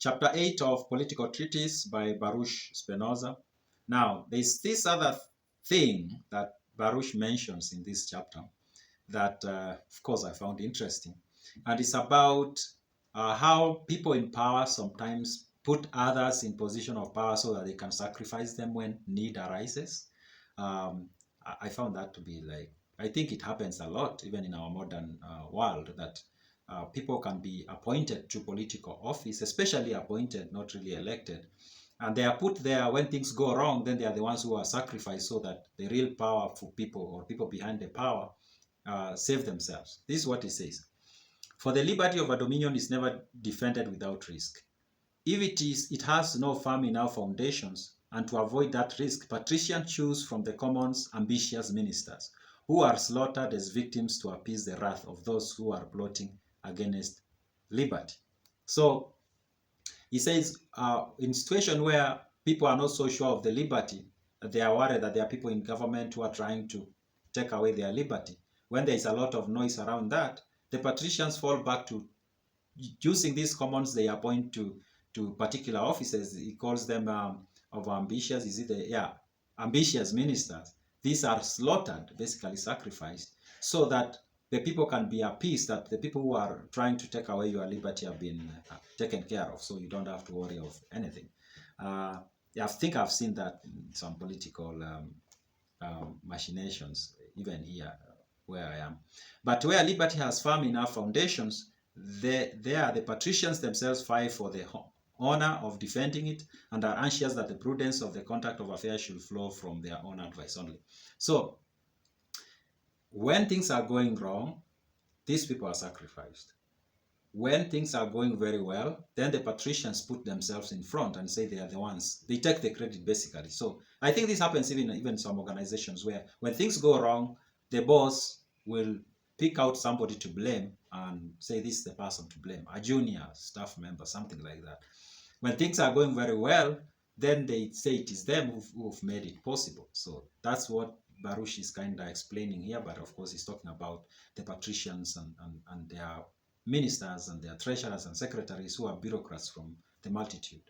chapter 8 of Political Treatise by Baruch Spinoza. Now, there's this other thing that Baruch mentions in this chapter that, of course, I found interesting. And it's about how people in power sometimes put others in position of power so that they can sacrifice them when need arises. I found that to be like, I think it happens a lot, even in our modern world, that people can be appointed to political office, especially appointed, not really elected. And they are put there when things go wrong, then they are the ones who are sacrificed so that the real powerful people or people behind the power save themselves. This is what it says. For the liberty of a dominion is never defended without risk. If it has no firm enough foundations, and to avoid that risk, patricians choose from the commons ambitious ministers, who are slaughtered as victims to appease the wrath of those who are plotting against liberty. So he says, in situation where people are not so sure of the liberty, they are worried that there are people in government who are trying to take away their liberty. When there is a lot of noise around that, the patricians fall back to using these commons they appoint to particular offices. He calls them of ambitious, ambitious ministers. These are slaughtered, basically sacrificed, so that the people can be appeased, that the people who are trying to take away your liberty have been taken care of, so you don't have to worry of anything. I think I've seen that in some political machinations, even here where I am. But where liberty has firm enough foundations, there the patricians themselves fight for the honor of defending it and are anxious that the prudence of the conduct of affairs should flow from their own advice only. So when things are going wrong, these people are sacrificed. When things are going very well, then the patricians put themselves in front and say they are the ones. They take the credit, basically. So I think this happens even in some organizations where when things go wrong, the boss will pick out somebody to blame and say this is the person to blame, a junior staff member, something like that. When things are going very well, then they say it is them who've made it possible. So that's what Baruch is kind of explaining here, but of course he's talking about the patricians and their ministers and their treasurers and secretaries who are bureaucrats from the multitude.